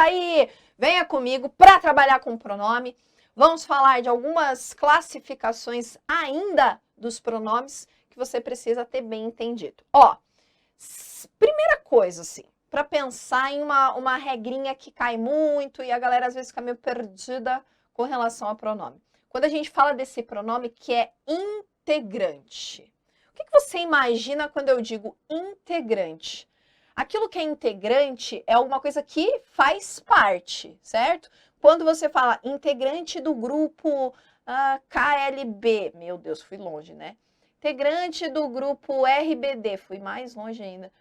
senta aí, venha comigo para trabalhar com pronome. Vamos falar de algumas classificações ainda dos pronomes que você precisa ter bem entendido. Ó, primeira coisa, assim, para pensar em uma regrinha que cai muito e a galera às vezes fica meio perdida com relação ao pronome. Quando a gente fala desse pronome que é integrante, o que você imagina quando eu digo integrante? Aquilo que é integrante é alguma coisa que faz parte, certo? Quando você fala integrante do grupo KLB, meu Deus, fui longe, né? Integrante do grupo RBD, fui mais longe ainda.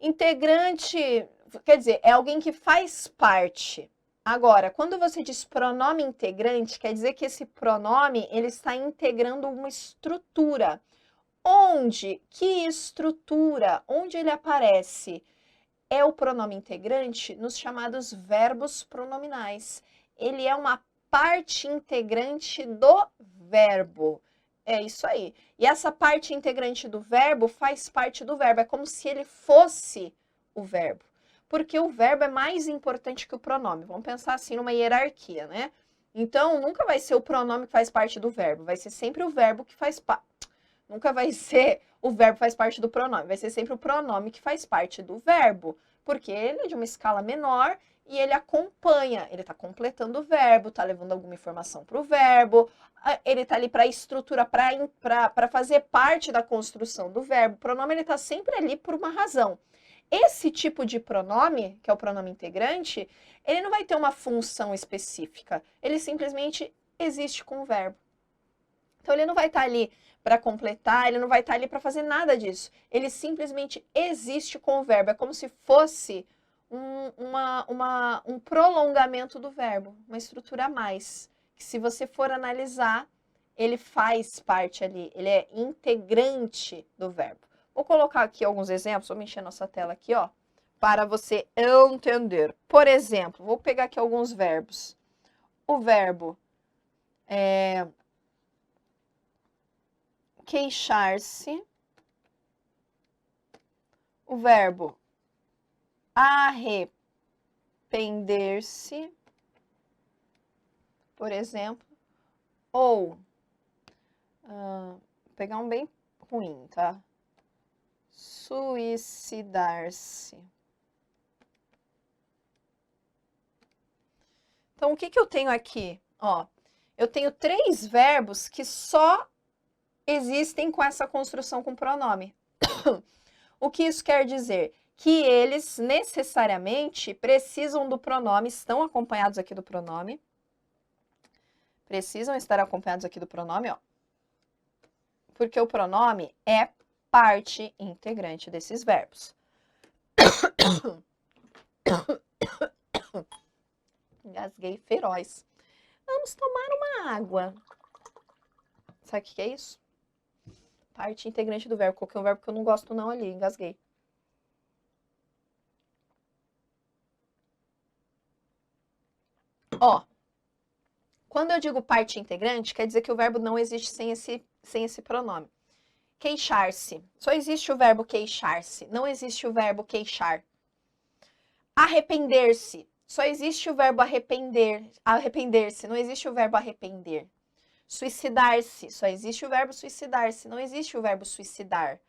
Integrante, quer dizer, é alguém que faz parte. Agora, quando você diz pronome integrante, quer dizer que esse pronome ele está integrando uma estrutura. Onde? Que estrutura? Onde ele aparece? É o pronome integrante nos chamados verbos pronominais. Ele é uma parte integrante do verbo. É isso aí. E essa parte integrante do verbo faz parte do verbo. É como se ele fosse o verbo. Porque o verbo é mais importante que o pronome. Vamos pensar assim numa hierarquia, né? Então, nunca vai ser o pronome que faz parte do verbo. Vai ser sempre o verbo que faz parte. Nunca vai ser o verbo que faz parte do pronome. Vai ser sempre o pronome que faz parte do verbo. Porque ele é de uma escala menor e ele acompanha, ele está completando o verbo, está levando alguma informação para o verbo, ele está ali para estrutura, para fazer parte da construção do verbo. O pronome está sempre ali por uma razão. Esse tipo de pronome, que é o pronome integrante, ele não vai ter uma função específica, ele simplesmente existe com o verbo. Então, ele não vai estar ali para completar, ele não vai estar ali para fazer nada disso. Ele simplesmente existe com o verbo. É como se fosse um prolongamento do verbo, uma estrutura a mais. Que se você for analisar, ele faz parte ali, ele é integrante do verbo. Vou colocar aqui alguns exemplos, vou mexer nossa tela aqui, ó, para você entender. Por exemplo, vou pegar aqui alguns verbos. O verbo queixar-se, o verbo arrepender-se, por exemplo, ou vou pegar um bem ruim, tá? Suicidar-se. Então, o que eu tenho aqui? Ó, eu tenho 3 verbos que só existem com essa construção com pronome. O que isso quer dizer? Que eles necessariamente precisam do pronome, estão acompanhados aqui do pronome. Precisam estar acompanhados aqui do pronome, ó. Porque o pronome é parte integrante desses verbos. Engasguei feroz. Vamos tomar uma água. Sabe o que é isso? Parte integrante do verbo. Coloquei um verbo que eu não gosto não ali, engasguei. Ó, quando eu digo parte integrante, quer dizer que o verbo não existe sem esse pronome. Queixar-se. Só existe o verbo queixar-se. Não existe o verbo queixar. Arrepender-se. Só existe o verbo arrepender-se. Não existe o verbo arrepender. Suicidar-se. Só existe o verbo suicidar-se. Não existe o verbo suicidar.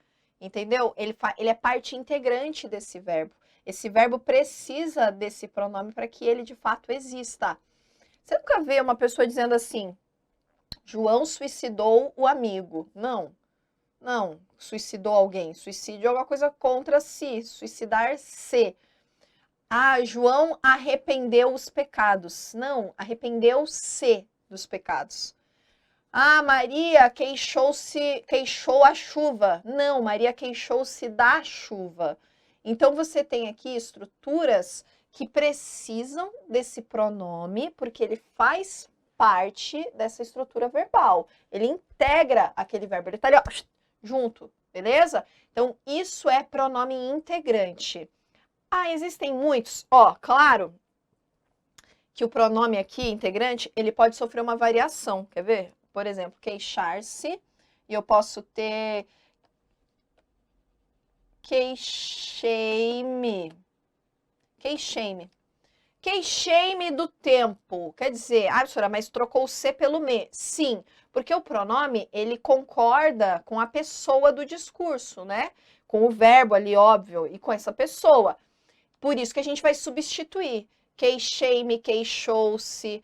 Entendeu? Ele é parte integrante desse verbo. Esse verbo precisa desse pronome para que ele de fato exista. Você nunca vê uma pessoa dizendo assim, João suicidou o amigo. Não. Não, suicidou alguém. Suicídio é alguma coisa contra si. Suicidar-se. Ah, João arrependeu os pecados. Não, arrependeu-se dos pecados. Ah, Maria queixou a chuva. Não, Maria queixou-se da chuva. Então, você tem aqui estruturas que precisam desse pronome, porque ele faz parte dessa estrutura verbal. Ele integra aquele verbo, ele está ali, ó, junto, beleza? Então, isso é pronome integrante. Ah, existem muitos. Ó, claro que o pronome aqui, integrante, ele pode sofrer uma variação. Quer ver? Por exemplo, queixar-se. E eu posso ter queixei-me. Queixei-me. Queixei-me do tempo. Quer dizer, professora, mas trocou o C pelo me. Sim, porque o pronome, ele concorda com a pessoa do discurso, né? Com o verbo ali, óbvio, e com essa pessoa. Por isso que a gente vai substituir. Queixei-me, queixou-se.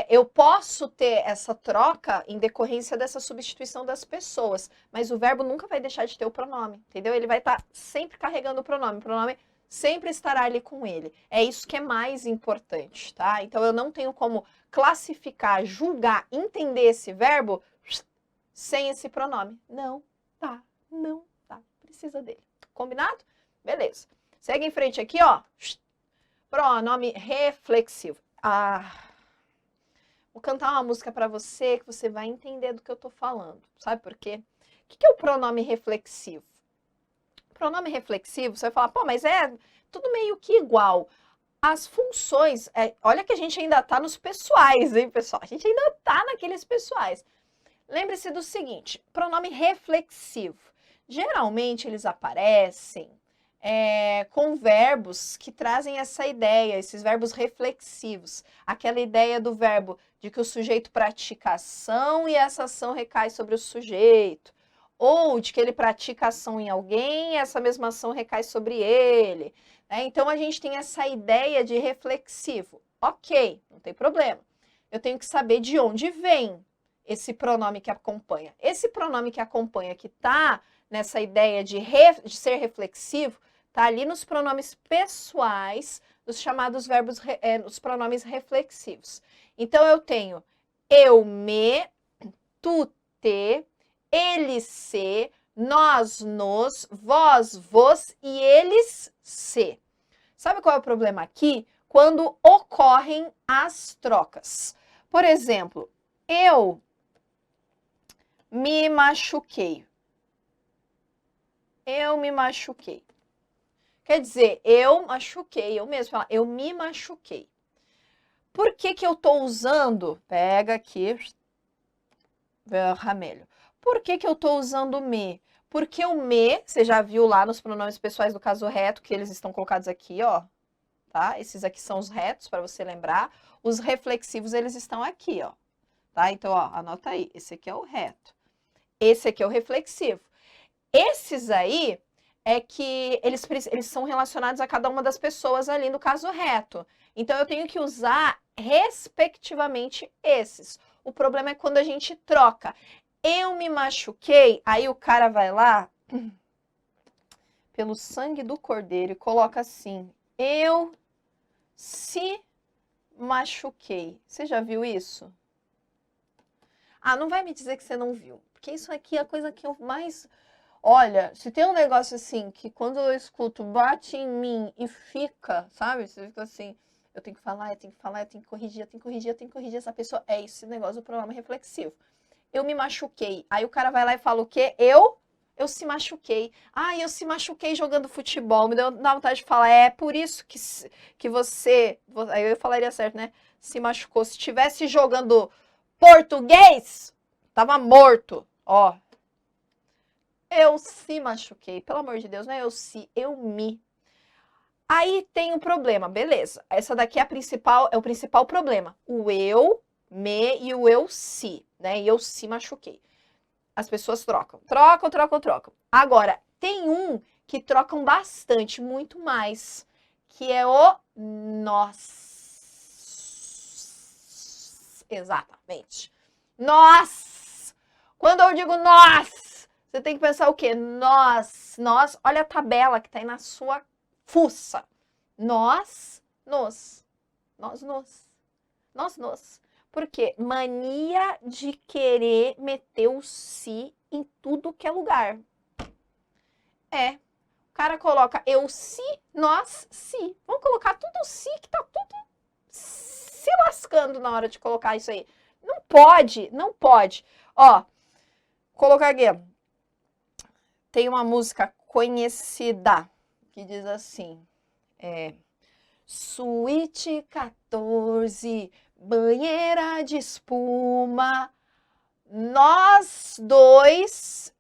Eu posso ter essa troca em decorrência dessa substituição das pessoas, mas o verbo nunca vai deixar de ter o pronome, entendeu? Ele vai estar sempre carregando o pronome. O pronome sempre estará ali com ele. É isso que é mais importante, tá? Então, eu não tenho como classificar, julgar, entender esse verbo sem esse pronome. Não tá, não tá. Precisa dele. Combinado? Beleza. Segue em frente aqui, ó. Pronome reflexivo. Vou cantar uma música para você que você vai entender do que eu tô falando. Sabe por quê? O que é o pronome reflexivo? Pronome reflexivo, você vai falar, pô, mas é tudo meio que igual. As funções, olha que a gente ainda tá nos pessoais, hein, pessoal? A gente ainda tá naqueles pessoais. Lembre-se do seguinte, pronome reflexivo. Geralmente eles aparecem com verbos que trazem essa ideia, esses verbos reflexivos. Aquela ideia do verbo de que o sujeito pratica ação e essa ação recai sobre o sujeito. Ou de que ele pratica ação em alguém e essa mesma ação recai sobre ele. Então, a gente tem essa ideia de reflexivo. Ok, não tem problema. Eu tenho que saber de onde vem esse pronome que acompanha. Esse pronome que acompanha, que está nessa ideia de ser reflexivo, está ali nos pronomes pessoais, nos chamados verbos, nos pronomes reflexivos. Então, eu tenho eu, me, tu, te, ele, se, nós, nos, vós, vos e eles, se. Sabe qual é o problema aqui? Quando ocorrem as trocas. Por exemplo, eu me machuquei. Eu me machuquei. Quer dizer, eu machuquei, eu mesmo falo, eu me machuquei. Por que que eu estou usando? Pega aqui, vermelho. Por que que eu estou usando me? Porque o me, você já viu lá nos pronomes pessoais do caso reto, que eles estão colocados aqui, ó. Tá? Esses aqui são os retos, para você lembrar. Os reflexivos, eles estão aqui, ó. Tá? Então, ó, anota aí. Esse aqui é o reto. Esse aqui é o reflexivo. Esses aí é que eles são relacionados a cada uma das pessoas ali no caso reto. Então, eu tenho que usar respectivamente esses. O problema é quando a gente troca. Eu me machuquei, aí o cara vai lá, pelo sangue do cordeiro, e coloca assim, eu se machuquei. Você já viu isso? Não vai me dizer que você não viu, porque isso aqui é a coisa que eu mais... Olha, se tem um negócio assim, que quando eu escuto, bate em mim e fica, sabe? Você fica assim, eu tenho que falar, eu tenho que falar, eu tenho que corrigir, eu tenho que corrigir, eu tenho que corrigir essa pessoa. É esse negócio do pronome reflexivo. Eu me machuquei. Aí o cara vai lá e fala o quê? Eu se machuquei. Eu se machuquei jogando futebol. Me deu vontade de falar, é por isso que você... Aí eu falaria certo, né? Se machucou. Se estivesse jogando português, tava morto. Ó. Eu se machuquei. Pelo amor de Deus, não é eu me. Aí tem um problema, beleza. Essa daqui é o principal problema. O eu, me e o eu se, né? E eu se machuquei. As pessoas trocam. Trocam. Agora, tem um que trocam bastante, muito mais, que é o nós. Exatamente. Nós. Quando eu digo nós, você tem que pensar o quê? Nós. Olha a tabela que tá aí na sua fuça. Nós, nos. Por quê? Mania de querer meter o si em tudo que é lugar. O cara coloca eu si, nós si. Vamos colocar tudo si, que tá tudo se lascando na hora de colocar isso aí. Não pode. Ó, colocar aqui. Tem uma música conhecida que diz assim, Suíte 14, banheira de espuma, nós dois,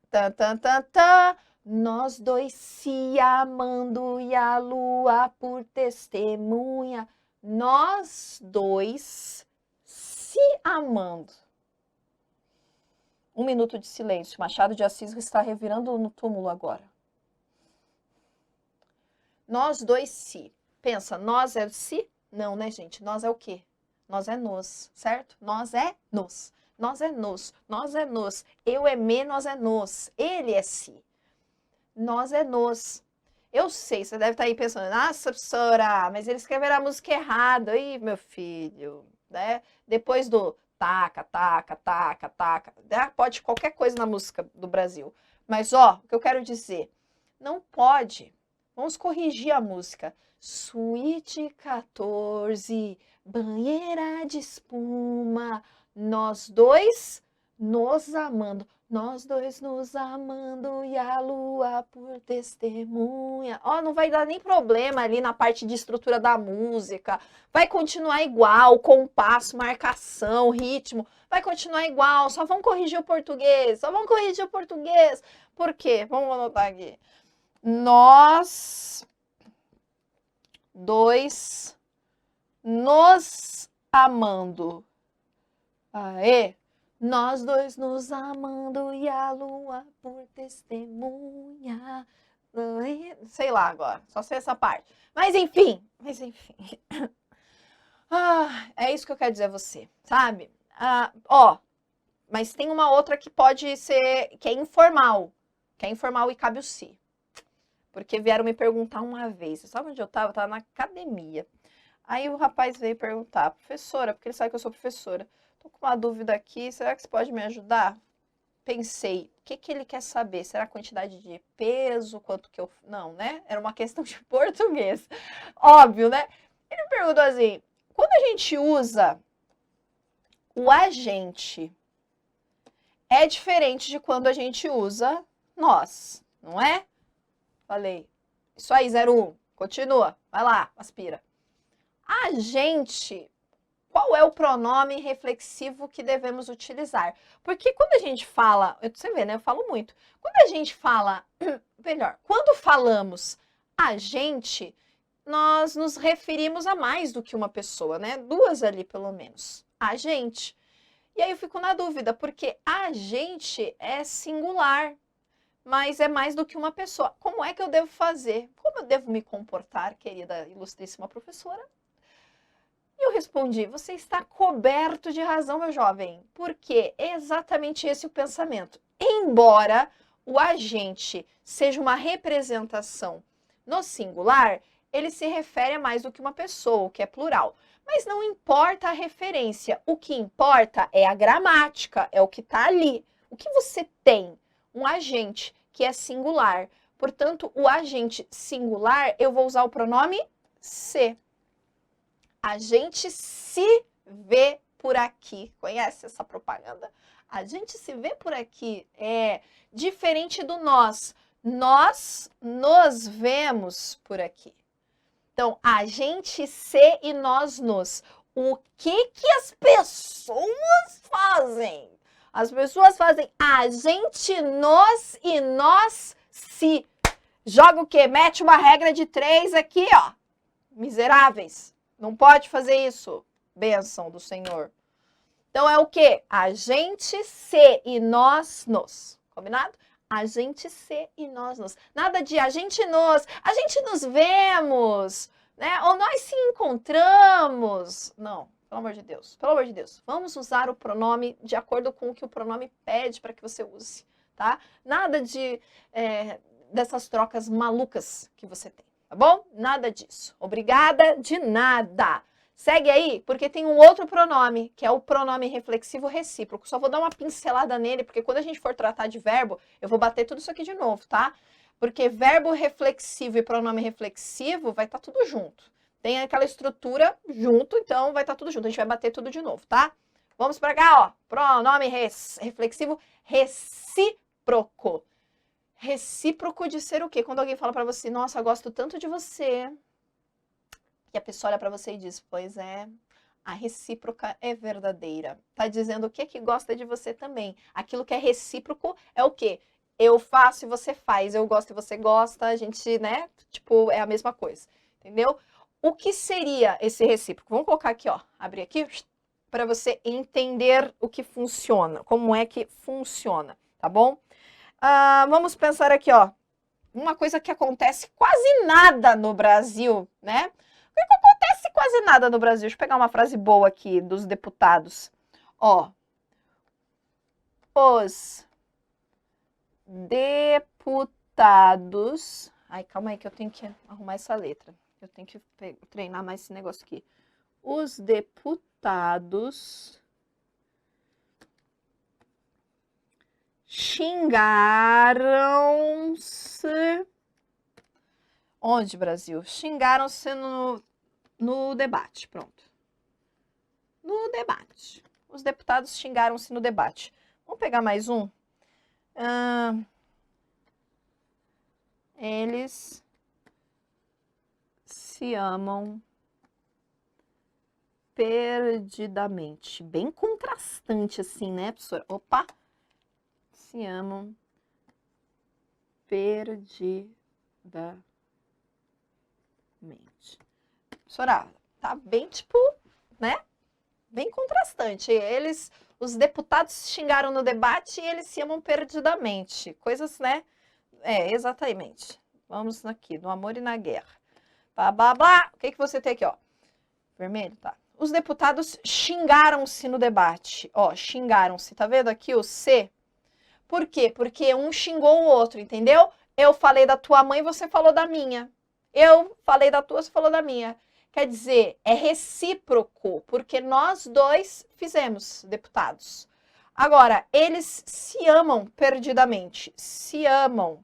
nós dois se amando e a lua por testemunha. nós dois se amando. 1 minuto de silêncio. Machado de Assis está revirando no túmulo agora. Nós dois se. Pensa, nós é se? Não, né, gente? Nós é o quê? Nós é nos, certo? Nós é nos. Nós é nos. Nós é nos. Eu é me, nós é nos. Ele é si. Nós é nos. Eu sei, você deve estar aí pensando, nossa, professora, mas ele escreverá a música errada. Ih, meu filho, né? Depois do taca, taca, taca, taca, né? Pode qualquer coisa na música do Brasil. Mas, ó, o que eu quero dizer, não pode. Vamos corrigir a música. Suíte 14, banheira de espuma, nós dois nos amando. Nós dois nos amando e a lua por testemunha. Ó, não vai dar nem problema ali na parte de estrutura da música. Vai continuar igual, compasso, marcação, ritmo. Vai continuar igual, só vão corrigir o português. Só vão corrigir o português. Por quê? Vamos anotar aqui. Nós dois nos amando. Aê! Nós dois nos amando e a lua por testemunha. Sei lá agora, só sei essa parte. Mas enfim. É isso que eu quero dizer a você, sabe? Mas tem uma outra que pode ser, que é informal. Que é informal e cabe o si. Porque vieram me perguntar uma vez. Sabe onde eu estava? Eu estava na academia. Aí o rapaz veio perguntar, professora, porque ele sabe que eu sou professora. Tô com uma dúvida aqui, será que você pode me ajudar? Pensei, o que ele quer saber? Será a quantidade de peso? Quanto que eu... Não, né? Era uma questão de português. Óbvio, né? Ele me perguntou assim, quando a gente usa o agente, é diferente de quando a gente usa nós, não é? Falei, isso aí, 01, continua, vai lá, aspira. Agente... Qual é o pronome reflexivo que devemos utilizar? Porque quando a gente fala, você vê, né? Eu falo muito. Quando a gente fala, melhor, quando falamos a gente, nós nos referimos a mais do que uma pessoa, né? 2 ali, pelo menos. A gente. E aí eu fico na dúvida, porque a gente é singular, mas é mais do que uma pessoa. Como é que eu devo fazer? Como eu devo me comportar, querida ilustríssima professora? E eu respondi, você está coberto de razão, meu jovem, porque é exatamente esse o pensamento. Embora o agente seja uma representação no singular, ele se refere a mais do que uma pessoa, o que é plural. Mas não importa a referência, o que importa é a gramática, é o que está ali. O que você tem? Um agente que é singular. Portanto, o agente singular, eu vou usar o pronome se. A gente se vê por aqui. Conhece essa propaganda? A gente se vê por aqui. É diferente do nós. Nós nos vemos por aqui. Então, a gente se e nós nos. O que as pessoas fazem? As pessoas fazem a gente nos e nós se. Joga o quê? Mete uma regra de 3 aqui, ó. Miseráveis. Não pode fazer isso. Bênção do Senhor. Então é o quê? A gente se e nós nos. Combinado? A gente se e nós nos. Nada de a gente nos vemos, né? Ou nós se encontramos. Não, pelo amor de Deus. Pelo amor de Deus. Vamos usar o pronome de acordo com o que o pronome pede para que você use, tá? Nada de dessas trocas malucas que você tem. Tá bom? Nada disso. Obrigada de nada. Segue aí, porque tem um outro pronome, que é o pronome reflexivo recíproco. Só vou dar uma pincelada nele, porque quando a gente for tratar de verbo, eu vou bater tudo isso aqui de novo, tá? Porque verbo reflexivo e pronome reflexivo vai estar tudo junto. Tem aquela estrutura junto, então vai estar tudo junto. A gente vai bater tudo de novo, tá? Vamos pra cá, ó. Pronome reflexivo recíproco. Recíproco de ser o quê? Quando alguém fala pra você, nossa, gosto tanto de você. E a pessoa olha pra você e diz, pois é, a recíproca é verdadeira. Tá dizendo o que gosta de você também. Aquilo que é recíproco é o quê? Eu faço e você faz, eu gosto e você gosta, a gente, né, tipo, é a mesma coisa. Entendeu? o que seria esse recíproco? Vamos colocar aqui, ó, abrir aqui, para você entender o que funciona, como é que funciona, tá bom? Vamos pensar aqui, ó, uma coisa que acontece quase nada no Brasil, né? O que acontece quase nada no Brasil? Deixa eu pegar uma frase boa aqui dos deputados. Ó, os deputados... Ai, calma aí que eu tenho que arrumar essa letra. Eu tenho que treinar mais esse negócio aqui. Os deputados xingaram-se... Onde, Brasil? Xingaram-se no debate. Pronto. No debate. Os deputados xingaram-se no debate. Vamos pegar mais um? Eles se amam perdidamente. Bem contrastante assim, né, professora? Opa! Se amam perdidamente. Professora, tá bem tipo, né? Bem contrastante. Os deputados xingaram no debate e eles se amam perdidamente. Coisas, né? Exatamente. Vamos aqui, no amor e na guerra. Blá, blá, blá. O que você tem aqui, ó? Vermelho, tá. Os deputados xingaram-se no debate. Ó, xingaram-se. Tá vendo aqui o C? Por quê? Porque um xingou o outro, entendeu? Eu falei da tua mãe, você falou da minha. Eu falei da tua, você falou da minha. Quer dizer, é recíproco, porque nós dois fizemos, deputados. Agora, eles se amam perdidamente. Se amam.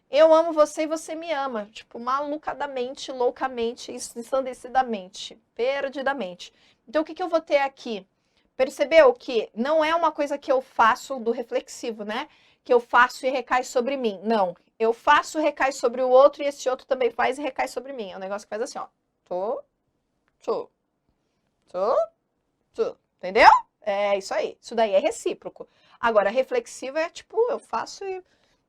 Eu amo você e você me ama. Tipo, malucadamente, loucamente, ensandecidamente, perdidamente. Então, o que eu vou ter aqui? Percebeu que não é uma coisa que eu faço do reflexivo, né? Que eu faço e recai sobre mim. Não. Eu faço, recai sobre o outro e esse outro também faz e recai sobre mim. É um negócio que faz assim, ó. Entendeu? É isso aí. Isso daí é recíproco. Agora, reflexivo é tipo, eu faço e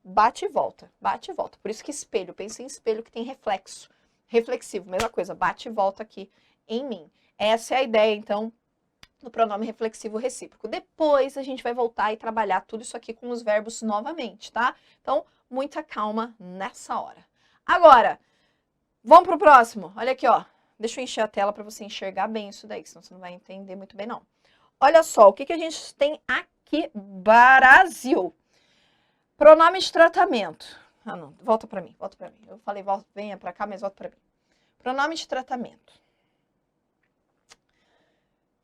bate e volta. Bate e volta. Por isso que espelho. Pensa em espelho que tem reflexo. Reflexivo, mesma coisa. Bate e volta aqui em mim. Essa é a ideia, então, do pronome reflexivo recíproco. Depois a gente vai voltar e trabalhar tudo isso aqui com os verbos novamente, tá? Então, muita calma nessa hora. Agora, vamos pro próximo. Olha aqui, ó. Deixa eu encher a tela para você enxergar bem isso daí, senão você não vai entender muito bem, não. Olha só, o que a gente tem aqui, Brasil. Pronome de tratamento. Ah, não, volta para mim, volta para mim. Eu falei, venha para cá, mas volta para mim. Pronome de tratamento.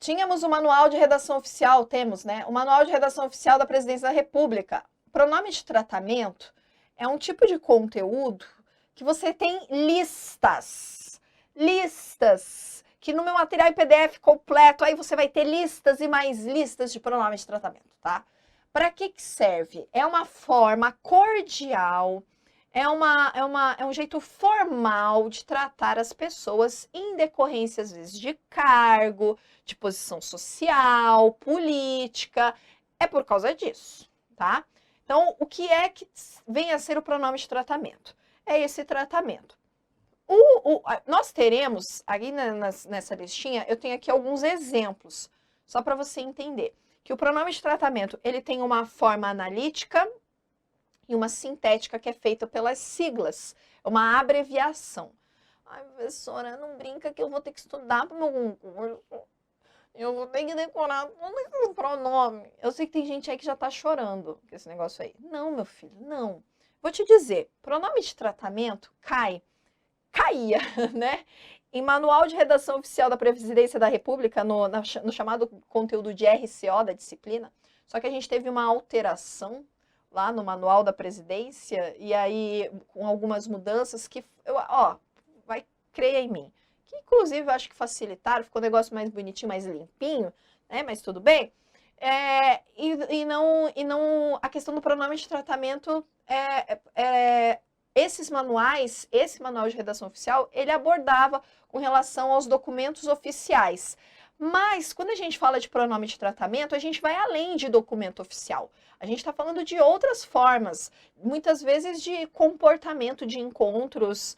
Tínhamos o manual de redação oficial, temos, né? O manual de redação oficial da Presidência da República. Pronome de tratamento é um tipo de conteúdo que você tem listas. Listas. Que no meu material em PDF completo, aí você vai ter listas e mais listas de pronome de tratamento, tá? Para que serve? É uma forma cordial, é um jeito formal de tratar as pessoas em decorrência, às vezes, de cargo, de posição social, política. É por causa disso, tá? Então, o que é que vem a ser o pronome de tratamento? É esse tratamento. Nós teremos, aqui nessa listinha, eu tenho aqui alguns exemplos, só para você entender. Que o pronome de tratamento, ele tem uma forma analítica e uma sintética que é feita pelas siglas. É uma abreviação. Ai, professora, não brinca que eu vou ter que estudar para o meu concurso. Eu vou ter que decorar todo esse pronome. Eu sei que tem gente aí que já tá chorando com esse negócio aí. Não, meu filho, não. Vou te dizer, pronome de tratamento caía, né? Em Manual de Redação Oficial da Presidência da República, no chamado conteúdo de RCO da disciplina, só que a gente teve uma alteração lá no Manual da Presidência, e aí com algumas mudanças que, vai crer em mim, que inclusive eu acho que facilitaram, ficou um negócio mais bonitinho, mais limpinho, né? Mas tudo bem. E não a questão do pronome de tratamento esses manuais, esse manual de redação oficial, ele abordava com relação aos documentos oficiais. Mas, quando a gente fala de pronome de tratamento, a gente vai além de documento oficial. A gente está falando de outras formas, muitas vezes de comportamento de encontros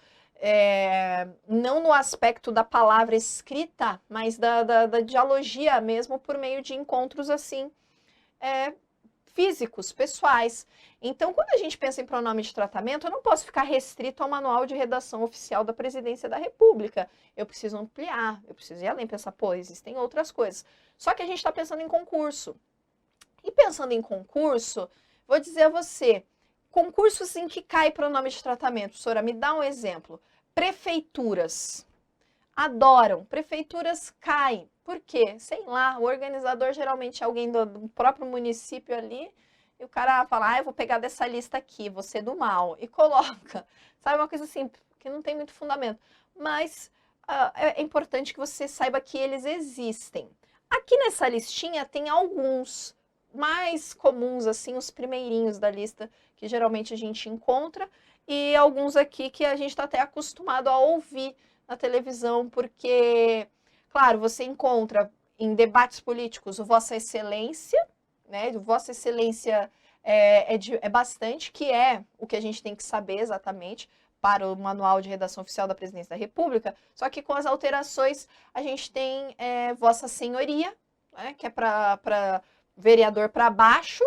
não no aspecto da palavra escrita, mas da dialogia mesmo, por meio de encontros assim, físicos, pessoais. Então, quando a gente pensa em pronome de tratamento, eu não posso ficar restrito ao manual de redação oficial da Presidência da República. Eu preciso ampliar, eu preciso ir além, pensar, pô, existem outras coisas. Só que a gente está pensando em concurso. E pensando em concurso, vou dizer a você, concursos em que cai pronome de tratamento, professora, me dá um exemplo. Prefeituras. Adoram. Prefeituras caem. Por quê? Sei lá, o organizador geralmente é alguém do próprio município ali, e o cara fala, eu vou pegar dessa lista aqui, você do mal, e coloca. Sabe, uma coisa assim, que não tem muito fundamento. Mas é importante que você saiba que eles existem. Aqui nessa listinha tem alguns mais comuns, assim, os primeirinhos da lista, que geralmente a gente encontra, e alguns aqui que a gente está até acostumado a ouvir na televisão, porque, claro, você encontra em debates políticos o Vossa Excelência, né? O Vossa Excelência é bastante, que é o que a gente tem que saber exatamente para o Manual de Redação Oficial da Presidência da República, só que com as alterações a gente tem Vossa Senhoria, né? Que é para vereador para baixo,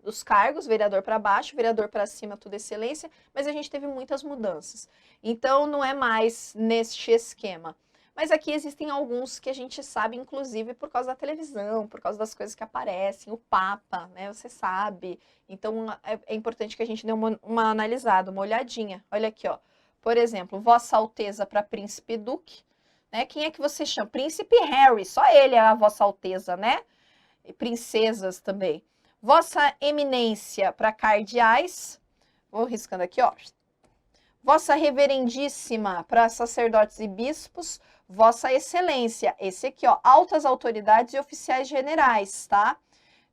dos cargos, vereador para baixo, vereador para cima, tudo excelência, mas a gente teve muitas mudanças. Então, não é mais neste esquema. Mas aqui existem alguns que a gente sabe, inclusive, por causa da televisão, por causa das coisas que aparecem, o Papa, né, você sabe. Então, é importante que a gente dê uma analisada, uma olhadinha. Olha aqui, ó. Por exemplo, Vossa Alteza para Príncipe Duque, né? Quem é que você chama? Príncipe Harry, só ele é a Vossa Alteza, né? E princesas também. Vossa Eminência para cardeais, vou riscando aqui, ó. Vossa Reverendíssima para sacerdotes e bispos, Vossa Excelência, esse aqui, ó, altas autoridades e oficiais generais, tá?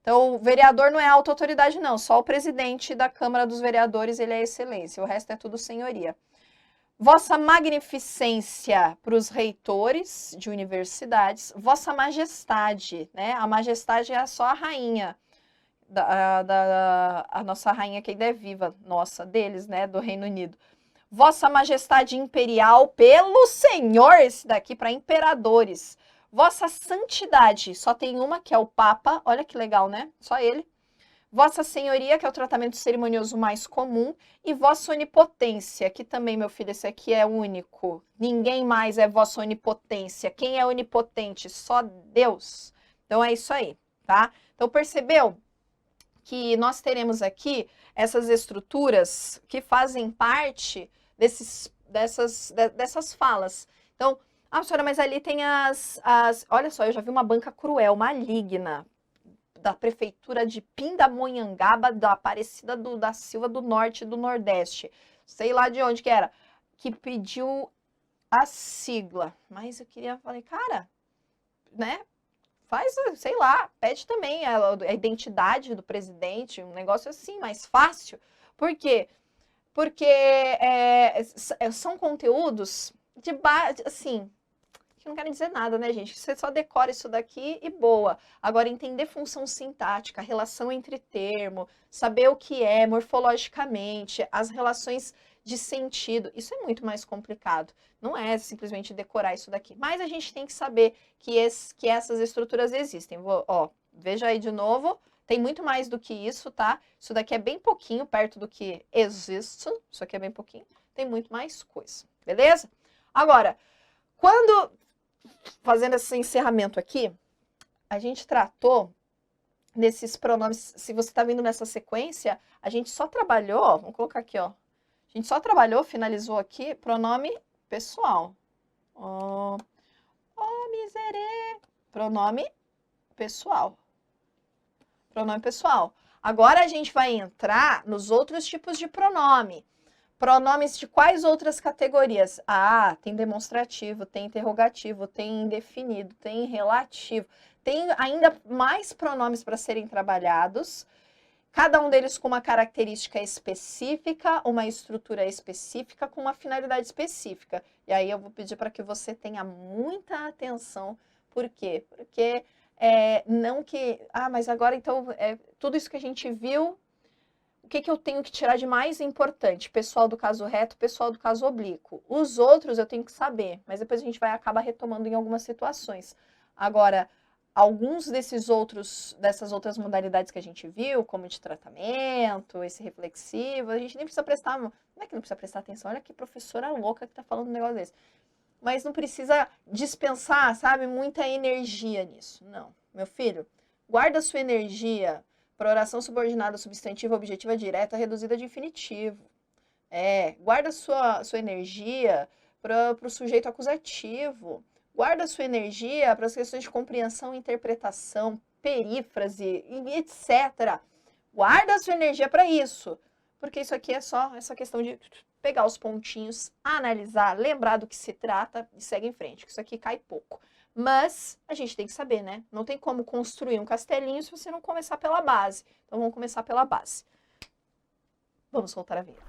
Então, o vereador não é alta autoridade, não, só o presidente da Câmara dos Vereadores, ele é excelência, o resto é tudo senhoria. Vossa Magnificência para os reitores de universidades, Vossa Majestade, né? A majestade é só a rainha. A nossa rainha que ainda é viva, nossa, deles, né, do Reino Unido. Vossa Majestade Imperial, pelo Senhor, esse daqui para imperadores. Vossa Santidade, só tem uma, que é o Papa, olha que legal, né, só ele. Vossa Senhoria, que é o tratamento cerimonioso mais comum, e Vossa Onipotência, que também, meu filho, esse aqui é único. Ninguém mais é Vossa Onipotência. Quem é onipotente? Só Deus. Então, é isso aí, tá? Então, percebeu que nós teremos aqui essas estruturas que fazem parte dessas falas. Então, professora, mas ali tem olha só, eu já vi uma banca cruel, maligna, da prefeitura de Pindamonhangaba, da Aparecida da Silva do Norte e do Nordeste, sei lá de onde que era, que pediu a sigla. Mas eu falei, cara, né? Faz, sei lá, pede também a identidade do presidente, um negócio assim, mais fácil. Por quê? Porque são conteúdos de base, assim, que não querem dizer nada, né, gente? Você só decora isso daqui e boa. Agora, entender função sintática, relação entre termo, saber o que é morfologicamente, as relações de sentido, isso é muito mais complicado. Não é simplesmente decorar isso daqui. Mas a gente tem que saber que essas estruturas existem. Veja aí de novo, tem muito mais do que isso, tá? Isso daqui é bem pouquinho, perto do que existe. Isso aqui é bem pouquinho. Tem muito mais coisa, beleza? Agora, fazendo esse encerramento aqui, a gente tratou desses pronomes. Se você está vindo nessa sequência, a gente só trabalhou, vamos colocar aqui, ó. A gente só trabalhou, finalizou aqui, pronome pessoal. Miserê. Pronome pessoal. Pronome pessoal. Agora a gente vai entrar nos outros tipos de pronome. Pronomes de quais outras categorias? Tem demonstrativo, tem interrogativo, tem indefinido, tem relativo. Tem ainda mais pronomes para serem trabalhados. Cada um deles com uma característica específica, uma estrutura específica, com uma finalidade específica. E aí eu vou pedir para que você tenha muita atenção. Por quê? Porque não que... mas agora então, tudo isso que a gente viu, o que eu tenho que tirar de mais importante? Pessoal do caso reto, pessoal do caso oblíquo. Os outros eu tenho que saber, mas depois a gente vai acabar retomando em algumas situações. Agora, alguns dessas outras modalidades que a gente viu, como de tratamento, esse reflexivo, a gente nem precisa prestar, não é que não precisa prestar atenção, olha que professora louca que tá falando um negócio desse. Mas não precisa dispensar, sabe, muita energia nisso. Não, meu filho, guarda sua energia para oração subordinada, substantiva, objetiva, direta, reduzida de infinitivo. Guarda sua energia para o sujeito acusativo. Guarda sua energia para as questões de compreensão, interpretação, perífrase, etc. Guarda sua energia para isso. Porque isso aqui é só essa questão de pegar os pontinhos, analisar, lembrar do que se trata e segue em frente. Isso aqui cai pouco. Mas a gente tem que saber, né? Não tem como construir um castelinho se você não começar pela base. Então vamos começar pela base. Vamos soltar a vinheta.